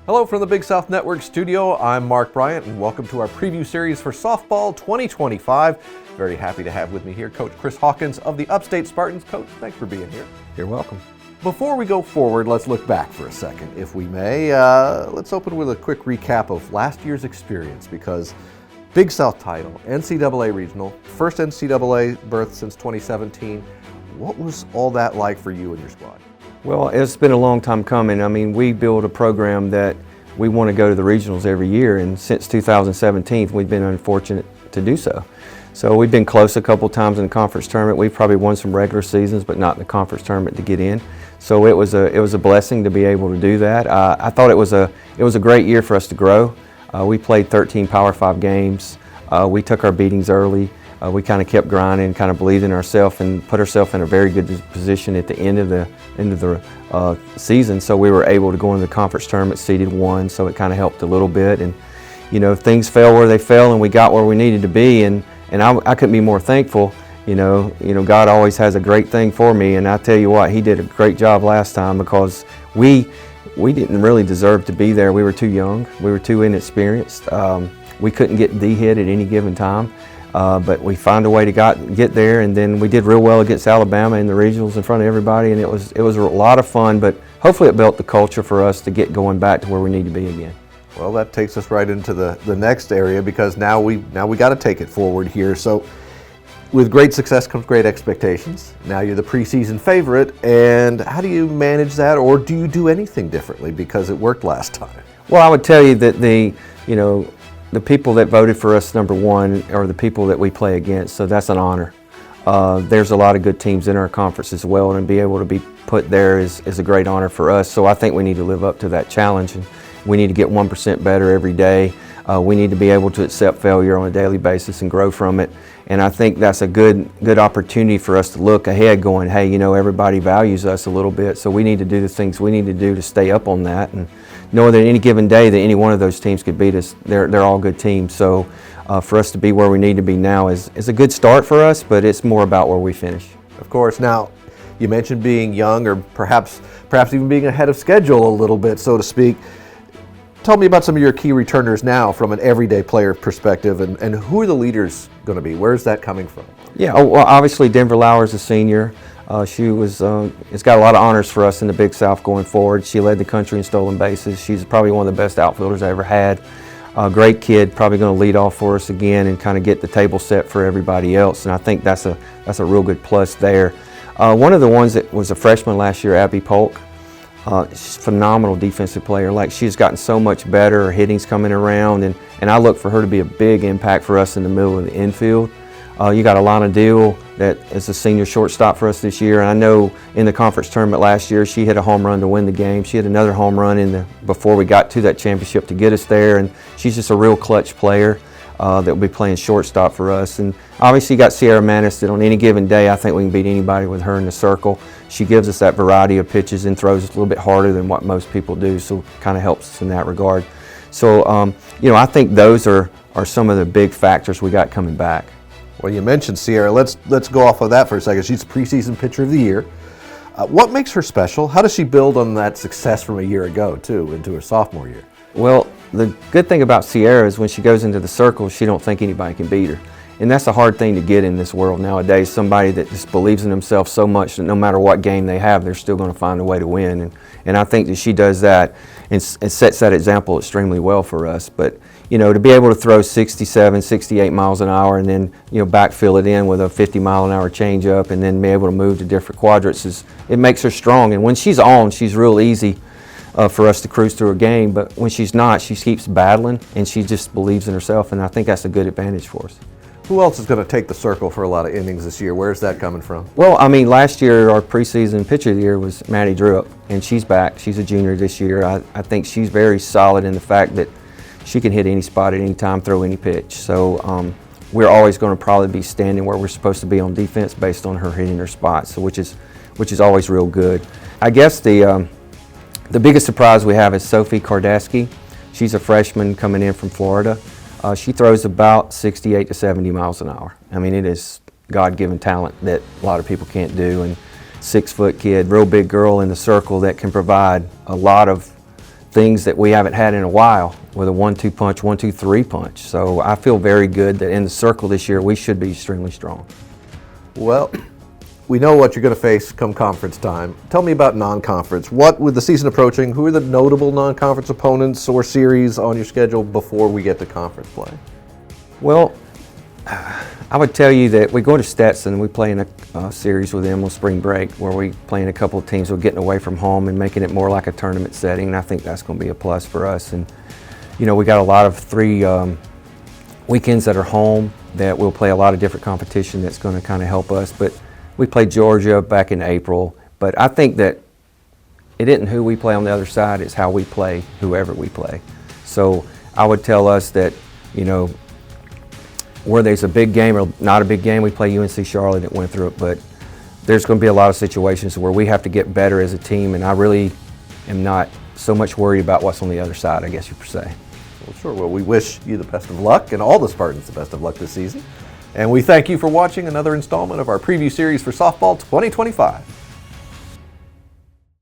Hello from the Big South Network studio. I'm Mark Bryant, and welcome to our preview series for softball 2025. Very happy to have with me here Coach Chris Hawkins of the Upstate Spartans. Coach, thanks for being here. You're welcome. Before we go forward, let's look back for a second, if we may. Let's open with a quick recap of last year's experience, because Big South title, NCAA regional, first NCAA berth since 2017. What was all that like for you and your squad? Well, it's been a long time coming. I mean, we build a program that we want to go to the regionals every year, and since 2017, we've been unfortunate to do so. So we've been close a couple times in the conference tournament. We've probably won some regular seasons, but not in the conference tournament to get in. So it was a blessing to be able to do that. I thought it was a great year for us to grow. We played 13 Power 5 games. We took our beatings early. We kind of kept grinding, kind of believed in ourselves, and put ourselves in a very good position at the end of the season. So we were able to go into the conference tournament, seeded 1. So it kind of helped a little bit. And you know, things fell where they fell, and we got where we needed to be. And I couldn't be more thankful. You know, God always has a great thing for me, and I tell you what, He did a great job last time, because we didn't really deserve to be there. We were too young. We were too inexperienced. We couldn't get D-hit at any given time. But we found a way to get there, and then we did real well against Alabama in the regionals in front of everybody, and it was a lot of fun, but hopefully it built the culture for us to get going back to where we need to be again. Well, that takes us right into the next area, because now we got to take it forward here. So with great success comes great expectations. Now you're the preseason favorite, and how do you manage that, or do you do anything differently because it worked last time? Well, I would tell you that the people that voted for us number one are the people that we play against, so that's an honor. There's a lot of good teams in our conference as well, and to be able to be put there is a great honor for us. So I think we need to live up to that challenge, and we need to get 1% better every day. We need to be able to accept failure on a daily basis and grow from it. And I think that's a good opportunity for us to look ahead going, hey, you know, everybody values us a little bit, so we need to do the things we need to do to stay up on that. And know that any given day that any one of those teams could beat us, they're all good teams. So for us to be where we need to be now is a good start for us, but it's more about where we finish. Of course. Now, you mentioned being young, or perhaps even being ahead of schedule a little bit, so to speak. Tell me about some of your key returners now from an everyday player perspective, and who are the leaders going to be? Where's that coming from? Yeah, well, obviously Denver Lauer's a senior. She has got a lot of honors for us in the Big South going forward. She led the country in stolen bases. She's probably one of the best outfielders I ever had. Great kid, probably going to lead off for us again and kind of get the table set for everybody else. And I think that's a real good plus there. One of the ones that was a freshman last year, Abby Polk. She's a phenomenal defensive player. Like, she's gotten so much better. Her hitting's coming around, and I look for her to be a big impact for us in the middle of the infield. You got Alana Deal that is a senior shortstop for us this year, and I know in the conference tournament last year she hit a home run to win the game. She hit another home run before we got to that championship to get us there, and she's just a real clutch player that will be playing shortstop for us. And obviously you got Sierra Manis that on any given day I think we can beat anybody with her in the circle. She gives us that variety of pitches and throws a little bit harder than what most people do, so kind of helps us in that regard. So I think those are some of the big factors we got coming back. Well, you mentioned Sierra. Let's go off of that for a second. She's preseason pitcher of the year. What makes her special? How does she build on that success from a year ago, too, into her sophomore year? Well, the good thing about Sierra is when she goes into the circle, she don't think anybody can beat her. And that's a hard thing to get in this world nowadays, somebody that just believes in themselves so much that no matter what game they have, they're still going to find a way to win. And I think that she does that and sets that example extremely well for us. But, to be able to throw 67, 68 miles an hour and then, backfill it in with a 50-mile-an-hour changeup and then be able to move to different quadrants, it makes her strong. And when she's on, she's real easy for us to cruise through a game. But when she's not, she keeps battling, and she just believes in herself, and I think that's a good advantage for us. Who else is going to take the circle for a lot of innings this year? Where's that coming from? Well, I mean, last year our preseason pitcher of the year was Maddie Drupp, and she's back. She's a junior this year. I think she's very solid in the fact that she can hit any spot at any time, throw any pitch. So we're always going to probably be standing where we're supposed to be on defense based on her hitting her spots, so which is always real good. I guess the biggest surprise we have is Sophie Kardasky. She's a freshman coming in from Florida. She throws about 68 to 70 miles an hour. I mean, it is God-given talent that a lot of people can't do. And 6-foot kid, real big girl in the circle that can provide a lot of things that we haven't had in a while with a 1-2 punch, 1-2-3 punch. So I feel very good that in the circle this year we should be extremely strong. Well, we know what you're going to face come conference time. Tell me about non-conference. What, with the season approaching, who are the notable non-conference opponents or series on your schedule before we get to conference play? Well, I would tell you that we go to Stetson. We play in a series with them on spring break where we play in a couple of teams. We're getting away from home and making it more like a tournament setting, and I think that's going to be a plus for us. And you know, we got a lot of 3 weekends that are home that we'll play a lot of different competition that's going to kind of help us. But we played Georgia back in April. But I think that it isn't who we play on the other side, it's how we play whoever we play. So I would tell us that, you know, where there's a big game or not a big game, we play UNC Charlotte that went through it, but there's going to be a lot of situations where we have to get better as a team, and I really am not so much worried about what's on the other side, I guess you could say. Well, sure. Well, we wish you the best of luck and all the Spartans the best of luck this season. And we thank you for watching another installment of our preview series for softball 2025.